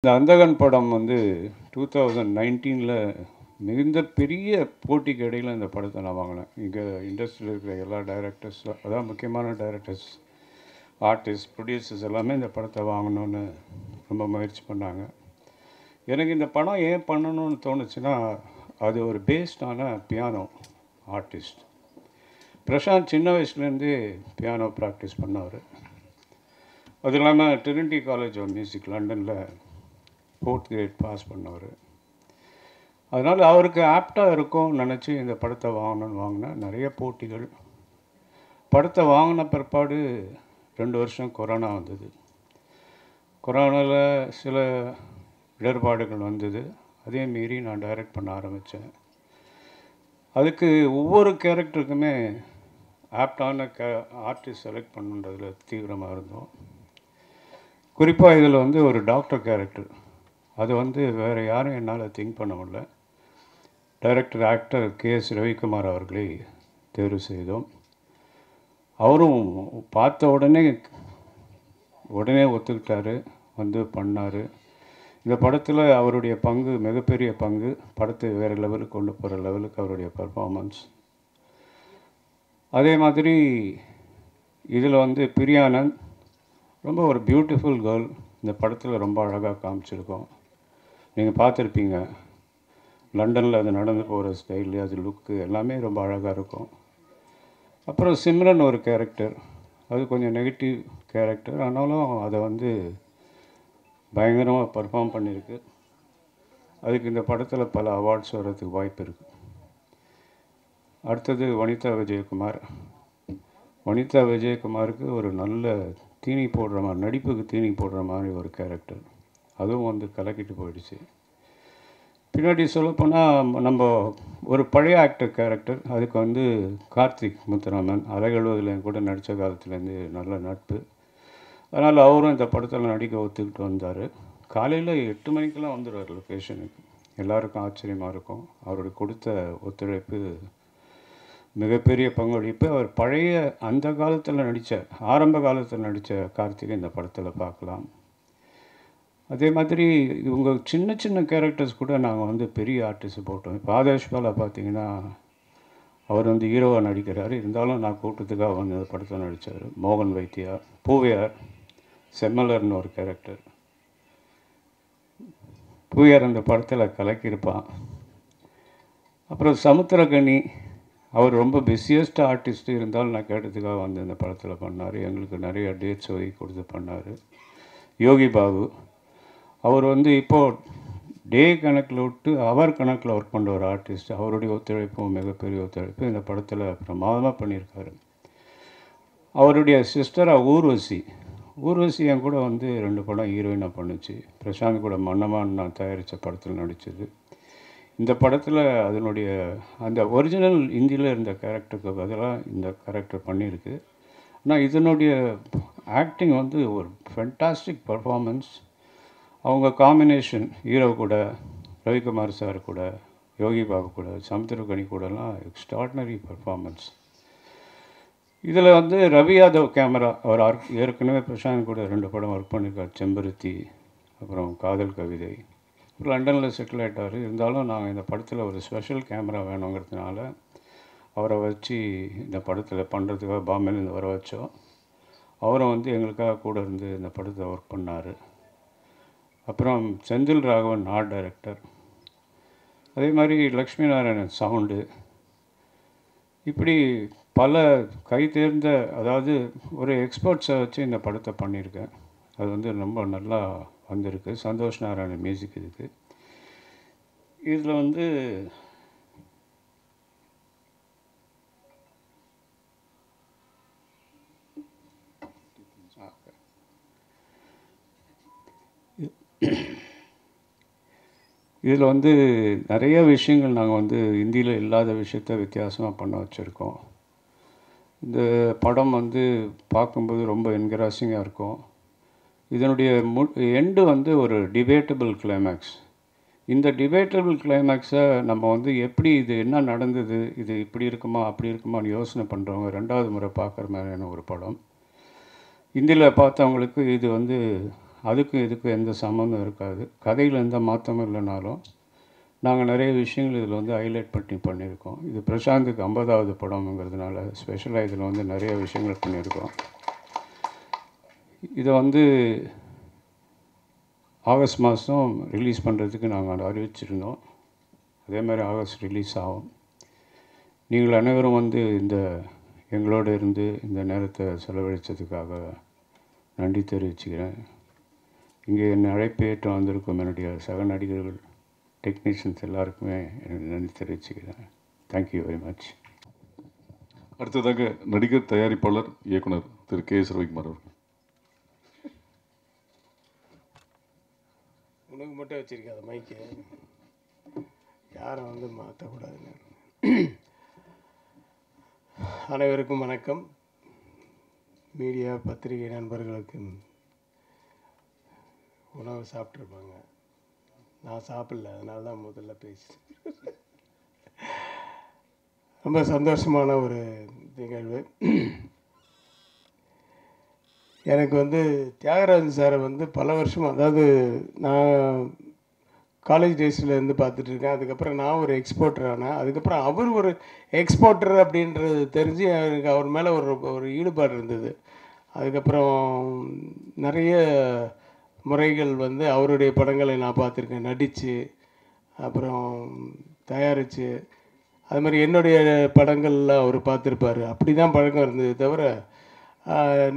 இந்த அந்தகன் படம் வந்து 2019ல் மிகுந்த பெரிய போட்டிக்கு இடையில் இந்த படத்தை நான் வாங்கினேன். இங்கே இண்டஸ்ட்ரியில் இருக்கிற எல்லா டைரக்டர்ஸ், அதாவது முக்கியமான டைரக்டர்ஸ், ஆர்டிஸ்ட், ப்ரொடியூசர்ஸ் எல்லாமே இந்த படத்தை வாங்கணுன்னு ரொம்ப முயற்சி பண்ணாங்க. எனக்கு இந்த படம் ஏன் பண்ணணும்னு தோணுச்சுன்னா, அது ஒரு பேஸ்டான பியானோ ஆர்டிஸ்ட். பிரசாந்த் சின்ன வயசுலேருந்தே பியானோ ப்ராக்டிஸ் பண்ணவர். அது இல்லாமல் ட்ரினிட்டி காலேஜ் ஆஃப் மியூசிக் லண்டனில் 4th grade பாஸ் பண்ணவர். அதனால் அவருக்கு ஆப்டாக இருக்கும்னு நினச்சி இந்த படத்தை வாங்கணும்னு வாங்கினேன். நிறைய போட்டிகள். படத்தை வாங்கின பிற்பாடு 2 வருஷம் கொரோனா வந்தது. கொரோனாவில் சில இடர்பாடுகள் வந்தது. அதே மீறி நான் டைரக்ட் பண்ண ஆரம்பித்தேன். அதுக்கு ஒவ்வொரு கேரக்டருக்குமே ஆப்டான ஆர்டிஸ்ட் செலக்ட் பண்ணுன்றதில் தீவிரமாக இருந்தோம். குறிப்பாக இதில் வந்து ஒரு டாக்டர் கேரக்டர், அது வந்து வேறு யாரும் என்னால் திங்க் பண்ண முடியல. Director actor KS. ரவிக்குமார் அவர்களை தேர்வு செய்தோம். அவரும் பார்த்த உடனே ஒத்துக்கிட்டார், வந்து பண்ணார். இந்த படத்தில் அவருடைய பங்கு மிகப்பெரிய பங்கு. படத்தை வேறு லெவலுக்கு கொண்டு போகிற லெவலுக்கு அவருடைய பர்ஃபார்மன்ஸ். அதே மாதிரி இதில் வந்து பிரியானந்த் ரொம்ப ஒரு பியூட்டிஃபுல் கேர்ள். இந்த படத்தில் ரொம்ப அழகாக காமிச்சிருக்கோம். நீங்கள் பார்த்துருப்பீங்க, லண்டனில் அது நடந்து போகிற ஸ்டைலு, அது லுக்கு எல்லாமே ரொம்ப அழகாக இருக்கும். அப்புறம் சிம்ரன் ஒரு கேரக்டர், அது கொஞ்சம் நெகட்டிவ் கேரக்டர், ஆனாலும் அதை வந்து பயங்கரமாக பர்ஃபார்ம் பண்ணியிருக்கு. அதுக்கு இந்த படத்தில் பல அவார்ட்ஸ் வர்றதுக்கு வாய்ப்பு இருக்குது. அடுத்தது வனிதா விஜயகுமார். வனிதா விஜயகுமாருக்கு ஒரு நல்ல தீனி போடுற மாதிரி, நடிப்புக்கு தீனி போடுற மாதிரி ஒரு கேரக்டர், அதுவும் வந்து கலக்கிட்டு போயிடுச்சு. பின்னாடி சொல்லப்போனால் நம்ம ஒரு பழைய ஆக்டர் கேரக்டர், அதுக்கு வந்து கார்த்திக் முத்துராமன் அலைகழுவதில் கூட நடித்த காலத்துலேருந்து நல்ல நட்பு. அதனால் அவரும் இந்த படத்தில் நடிக்க ஒத்துக்கிட்டு வந்தார். காலையில் 8 மணிக்கெல்லாம் வந்துடுவார் லொக்கேஷனுக்கு. எல்லாருக்கும் ஆச்சரியமாக இருக்கும். அவருடைய கொடுத்த ஒத்துழைப்பு மிகப்பெரிய பங்களிப்பு. அவர் பழைய அந்த காலத்தில் ஆரம்ப காலத்தில் நடித்த கார்த்திகை இந்த படத்தில் பார்க்கலாம். அதே மாதிரி இவங்க சின்ன சின்ன கேரக்டர்ஸ் கூட நாங்கள் வந்து பெரிய ஆர்டிஸ்ட் போட்டோம். இப்போ ஆதேஷ் பாலா பார்த்தீங்கன்னா, அவர் வந்து ஹீரோவாக நடிக்கிறார். இருந்தாலும் நான் கூட்டத்துக்காக வந்து அந்த படத்தில் நடித்தார். மோகன் வைத்தியா, பூவையார், செம்மலர்னு ஒரு கேரக்டர். பூவையார் அந்த படத்தில் கலக்கியிருப்பான். அப்புறம் சமுத்திரகனி, அவர் ரொம்ப பிஸியஸ்ட் ஆர்டிஸ்ட்டு, இருந்தாலும் நான் கேட்டதுக்காக வந்து இந்த படத்தில் பண்ணார். எங்களுக்கு நிறைய டேட்ஸ் ஒதுக்கி கொடுத்து பண்ணார். யோகி பாபு, அவர் வந்து இப்போது டே கணக்கில் விட்டு அவர் கணக்கில் ஒர்க் பண்ணுற ஒரு ஆர்டிஸ்ட். அவருடைய ஒத்துழைப்பும் மிகப்பெரிய ஒத்துழைப்பு. இந்த படத்தில் பிரமாதமாக பண்ணியிருக்காரு. அவருடைய சிஸ்டராக ஊர்வசி என் கூட வந்து 2 படம் ஹீரோயினாக பண்ணுச்சு. பிரசாந்த் கூட மன்னமான் நான் தயாரித்த படத்தில் நடித்தது. இந்த படத்தில் அதனுடைய அந்த ஒரிஜினல் ஹிந்தியில் இருந்த கேரக்டருக்கு பதிலாக இந்த கேரக்டர் பண்ணியிருக்கு. ஆனால் இதனுடைய ஆக்டிங் வந்து ஒரு ஃபென்டாஸ்டிக் பர்ஃபார்மன்ஸ். அவங்க காம்பினேஷன் ஹீரோ கூட, ரவிக்குமார் சார் கூட, யோகி பாபு கூட, சமுத்திரகனி கூடலாம் எக்ஸ்ட்ராடினரி பர்ஃபார்மன்ஸ். இதில் வந்து ரவி யாதவ் கேமரா, அவர் ஏற்கனவே பிரசாந்த் கூட 2 படம் ஒர்க் பண்ணியிருக்கார். செம்பருத்தி, அப்புறம் காதல் கவிதை. லண்டனில் செட்டில் ஆகிட்டார். இருந்தாலும் நாங்கள் இந்த படத்தில் ஒரு ஸ்பெஷல் கேமரா வேணுங்கிறதுனால அவரை வச்சு இந்த படத்தில் பண்ணுறதுக்காக பாம்பேலேருந்து வர வச்சோம். அவரும் வந்து எங்களுக்காக கூட இருந்து இந்த படத்தை ஒர்க் பண்ணார். அப்புறம் செந்தில் ராகவன் ஆர்ட் டைரக்டர். அதே மாதிரி லக்ஷ்மி நாராயணன் சவுண்டு. இப்படி பல கை தேர்ந்த, அதாவது ஒரு எக்ஸ்பர்ட்ஸை வச்சு இந்த படத்தை பண்ணியிருக்கேன். அது வந்து ரொம்ப நல்லா வந்திருக்கு. சந்தோஷ் நாராயணன் மியூசிக் இதுக்கு. இதில் வந்து நிறைய விஷயங்கள் நாங்கள் வந்து இந்தியில் இல்லாத விஷயத்த வித்தியாசமாக பண்ண வச்சுருக்கோம். இந்த படம் வந்து பார்க்கும்போது ரொம்ப என்கரேஜிங்காக இருக்கும். இதனுடைய எண்டு வந்து ஒரு டிபேட்டபிள் கிளைமேக்ஸ். இந்த டிபேட்டபிள் கிளைமேக்ஸை நம்ம வந்து எப்படி, இது என்ன நடந்தது, இது இப்படி இருக்குமா அப்படி இருக்குமான்னு யோசனை பண்ணுறவங்க 2வது முறை பார்க்குற மாதிரியான ஒரு படம். ஹிந்தியில் பார்த்தவங்களுக்கு இது வந்து அதுக்கும் இதுக்கும் எந்த சம்மந்தம் இருக்காது. கதையில் எந்த மாற்றமும் இல்லைனாலும் நாங்கள் நிறைய விஷயங்கள் இதில் வந்து ஹைலைட் பண்ணியிருக்கோம். இது பிரசாந்துக்கு 50வது படம்ங்கிறதுனால ஸ்பெஷலாக இதில் வந்து நிறைய விஷயங்கள் பண்ணியிருக்கோம். இதை வந்து ஆகஸ்ட் மாதம் ரிலீஸ் பண்ணுறதுக்கு நாங்கள் அறிவிச்சிருந்தோம். அதே மாதிரி ஆகஸ்ட் ரிலீஸ் ஆகும். நீங்கள் அனைவரும் வந்து எங்களோடு இருந்து இந்த நேரத்தை செலவழித்ததுக்காக நன்றி தெரிவிச்சுக்கிறேன். இங்கே என்னை அழைப்பு ஏற்று வந்திருக்கும் என்னுடைய சக நடிகர்கள், டெக்னீஷியன்ஸ் எல்லாருக்குமே எனக்கு நன்றி தெரிவிச்சுக்கிறேன். Thank you very much. அடுத்ததாக நடிகர், தயாரிப்பாளர், இயக்குனர் திரு கே.எஸ். ரவிக்குமார் அவர்கள். உனக்கு மட்டும் வச்சுருக்காத மைக்கு, யாரும் வந்து மாற்றக்கூடாதுன்னு. அனைவருக்கும் வணக்கம். மீடியா பத்திரிகை நண்பர்களுக்கு உணவு சாப்பிட்ருப்பாங்க, நான் சாப்பிடல, அதனால தான் முதல்ல பேசுகிறேன். ரொம்ப சந்தோஷமான ஒரு நிகழ்வு. எனக்கு வந்து தியாகராஜன் சாரை வந்து பல வருஷமாக, அதாவது நான் காலேஜ் டேஸ்லேருந்து பார்த்துட்ருக்கேன். அதுக்கப்புறம் நான் ஒரு எக்ஸ்போர்ட்டர் ஆனேன். அதுக்கப்புறம் அவர் ஒரு எக்ஸ்போர்ட்டர் அப்படின்றது தெரிஞ்சு எனக்கு அவர் மேலே ஒரு ஈடுபாடு இருந்தது. அதுக்கப்புறம் நிறைய முறைகள் வந்து அவருடைய படங்களை நான் பார்த்துருக்கேன், நடித்து, அப்புறம் தயாரித்து. அது மாதிரி என்னுடைய படங்கள்லாம் அவர் பார்த்துருப்பார். அப்படி தான் பழக்கம் இருந்தது தவிர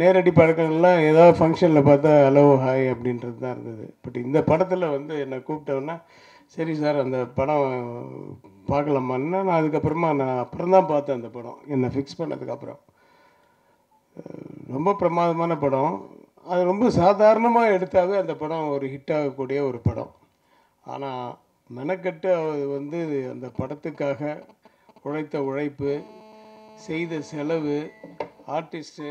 நேரடி பழக்கங்கள்லாம் ஏதாவது ஃபங்க்ஷனில் பார்த்தா ஹலோ ஹாய் அப்படின்றது தான் இருந்தது. பட் இந்த படத்தில் வந்து என்னை கூப்பிட்டோன்னா, சரி சார் அந்த படம் பார்க்கலாமான்னா, நான் அதுக்கப்புறமா அப்புறம் தான் பார்த்தேன் அந்த படம், என்னை ஃபிக்ஸ் பண்ணதுக்கப்புறம். ரொம்ப பிரமாதமான படம். அது ரொம்ப சாதாரணமாக எடுத்தாவே அந்த படம் ஒரு ஹிட் ஆகக்கூடிய ஒரு படம். ஆனால் மெனக்கட்டு அது வந்து அந்த படத்துக்காக உழைத்த உழைப்பு, செய்த செலவு, ஆர்டிஸ்ட்டு,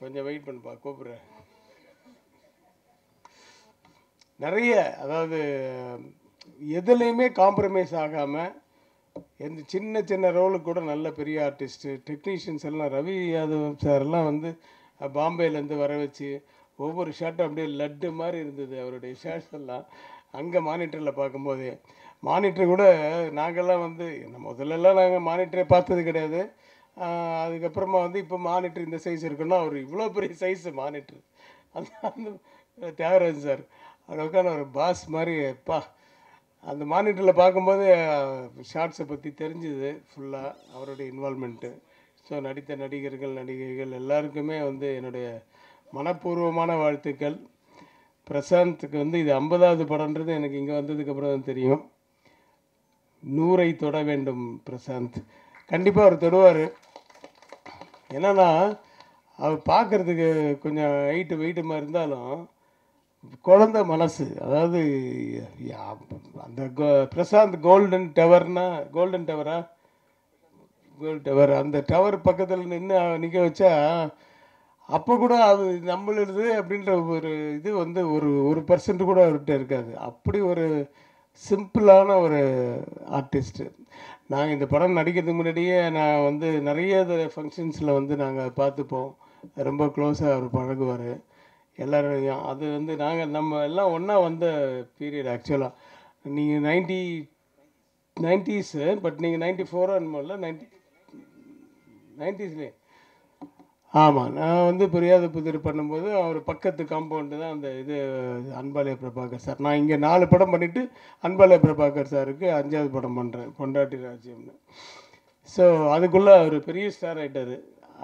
கொஞ்சம் வெயிட் பண்ணுப்பா, கூப்பிட்றேன். நிறைய, அதாவது எதுலேயுமே காம்ப்ரமைஸ் ஆகாமல், எந்த சின்ன சின்ன ரோலுக்கு கூட நல்ல பெரிய ஆர்டிஸ்ட்டு, டெக்னீஷியன்ஸ் எல்லாம், ரவி யாதவ் சாரெல்லாம் வந்து பாம்பேலேருந்து வர வச்சு ஒவ்வொரு ஷாட்டும் அப்படியே லட்டு மாதிரி இருந்தது அவருடைய ஷாட்ஸ் எல்லாம். அங்கே மானிட்டரில் பார்க்கும்போதே, மானிட்டர் கூட நாங்கள்லாம் வந்து முதல்லலாம் நாங்கள் மானிட்டரை பார்த்தது கிடையாது. அதுக்கப்புறமா வந்து இப்போ மானிட்டர் இந்த சைஸ் இருக்குன்னா, அவர் இவ்வளோ பெரிய சைஸு மானிட்டர். அந்த தியாகராஜன் சார் அவர் உட்காந்து ஒரு பாஸ் மாதிரி, எப்பா அந்த மானிட்டரில் பார்க்கும்போது ஷார்ட்ஸை பற்றி தெரிஞ்சுது ஃபுல்லாக, அவருடைய இன்வால்மெண்ட்டு. ஸோ நடித்த நடிகர்கள், நடிகைகள் எல்லாருக்குமே வந்து என்னுடைய மனப்பூர்வமான வாழ்த்துக்கள். பிரசாந்துக்கு வந்து இது 50வது படம்ன்றது எனக்கு இங்கே வந்ததுக்கப்புறம் தான் தெரியும். 100ஐ தொட வேண்டும் பிரசாந்த். கண்டிப்பாக அவர் தொடுவார். என்னன்னா, அவர் பார்க்குறதுக்கு கொஞ்சம் வெயிட்டுமாக இருந்தாலும் குழந்த மனசு. அதாவது அந்த பிரசாந்த் கோல்டன் டவர்னா, கோல்டன் டவரா, கோல்டு டவர், அந்த டவர் பக்கத்தில் நின்று நிற்க வச்சா அப்போ கூட அது நம்மளுது அப்படின்ற ஒரு இது வந்து ஒரு பர்சன்ட் கூட அவர்கிட்ட இருக்காது. அப்படி ஒரு சிம்பிளான ஒரு ஆர்டிஸ்ட்டு. நாங்கள் இந்த படம் நடிக்கிறதுக்கு முன்னாடியே நான் வந்து நிறைய ஃபங்க்ஷன்ஸில் வந்து நாங்கள் பார்த்துப்போம். ரொம்ப க்ளோஸாக அவர் பழகுவார் எல்லோரையும். அது வந்து நம்ம எல்லாம் ஒன்றா வந்த பீரியட். ஆக்சுவலாக நீங்கள் 90s, பட் நீங்கள் 94 என்னமோல, 90ஸ்லேயே. ஆமாம், நான் வந்து புரியாத புதிர் பண்ணும்போது அவர் பக்கத்து காம்பவுண்டு தான் அந்த இது அன்பாலய பிரபாகர் சார். நான் இங்கே 4 படம் பண்ணிவிட்டு அன்பாலய பிரபாகர் சாருக்கு 5வது படம் பண்ணுறேன், பொண்டாட்டி ராஜ்யம்னு. ஸோ அதுக்குள்ளே அவர் பெரிய ஸ்டார் ஆகிட்டார்.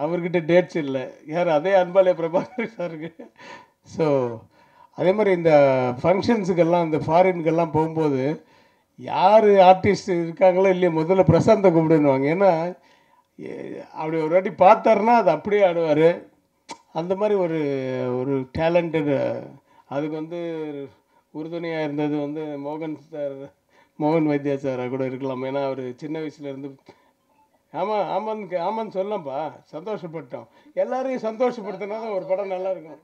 அவர்கிட்ட டேட்ஸ் இல்லை, யார், அதே அன்பாலய பிரபாகர் சாருக்கு. ஸோ அதே மாதிரி இந்த ஃபங்க்ஷன்ஸுக்கெல்லாம், இந்த ஃபாரினுக்கெல்லாம் போகும்போது யார் ஆர்டிஸ்ட் இருக்காங்களோ இல்லையோ முதல்ல பிரசாந்தை கூப்பிடுவாங்க. ஏன்னா அப்படி ஒரு வாட்டி பார்த்தாருன்னா அது அப்படியே ஆடுவார். அந்த மாதிரி ஒரு டேலண்டட். அதுக்கு வந்து உறுதுணையாக இருந்தது வந்து மோகன் வைத்தியா சாராக கூட இருக்கலாம். ஏன்னா அவர் சின்ன வயசுலேருந்து. ஆமான்னு சொல்லலாம்ப்பா, சந்தோஷப்பட்டோம். எல்லாரையும் சந்தோஷப்படுத்தினா தான் ஒரு படம் நல்லாயிருக்கும்.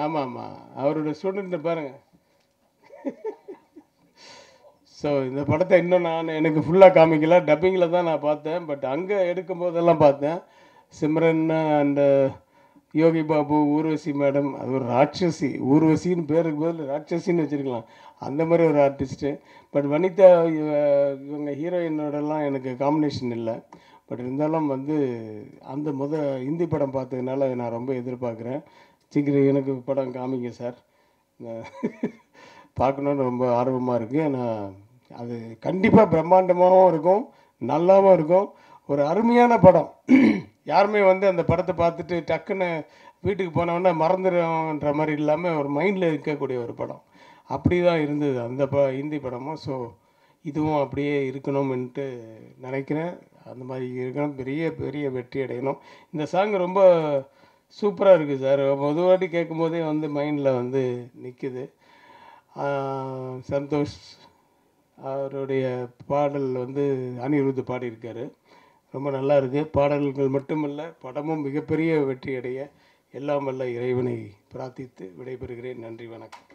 ஆமாம், அவரோட ஸ்டூடெண்ட்டை பாருங்கள். ஸோ இந்த படத்தை இன்னும் எனக்கு ஃபுல்லாக காமிக்கல, டப்பிங்கில் தான் நான் பார்த்தேன். பட் அங்கே எடுக்கும் போதெல்லாம் பார்த்தேன். சிம்ரன் அண்டு யோகி பாபு, ஊர்வசி மேடம், அது ஒரு ராட்சசி. ஊர்வசின்னு பேருக்கு பதில் ராட்சசின்னு வச்சுருக்கலாம். அந்த மாதிரி ஒரு ஆர்டிஸ்ட்டு. பட் வனிதா இவங்க ஹீரோயினோடலாம் எனக்கு காம்பினேஷன் இல்லை. பட் இருந்தாலும் வந்து அந்த ஹிந்தி படம் பார்த்ததுனால நான் ரொம்ப எதிர்பார்க்குறேன். சீக்கிரம் எனக்கு படம் காமிங்க சார். பார்க்கணுன்னு ரொம்ப ஆர்வமாக இருக்குது. ஆனால் அது கண்டிப்பாக பிரம்மாண்டமாகவும் இருக்கும், நல்லாவும் இருக்கும். ஒரு அருமையான படம். யாருமே வந்து அந்த படத்தை பார்த்துட்டு டக்குன்னு வீட்டுக்கு போனவொடனே மறந்துடும்ன்ற மாதிரி இல்லாமல் ஒரு மைண்டில் இருக்கக்கூடிய ஒரு படம். அப்படி தான் இருந்தது அந்த ஹிந்தி படமும். ஸோ இதுவும் அப்படியே இருக்கணும்ன்ட்டு நினைக்கிறேன். அந்த மாதிரி இருக்கணும், பெரிய பெரிய வெற்றி அடையணும். இந்த சாங் ரொம்ப சூப்பராக இருக்குது சார். ஒரு வாட்டி கேட்கும்போதே வந்து மைண்டில் வந்து நிற்குது. சந்தோஷ் அவருடைய பாடல் வந்து அனிருத் பாடியிருக்காரு. ரொம்ப நல்லா இருக்குது. பாடல்கள் மட்டுமல்ல, படமும் மிகப்பெரிய வெற்றி அடைய எல்லாம் வல்ல இறைவனை பிரார்த்தித்து விடைபெறுகிறேன். நன்றி, வணக்கம்.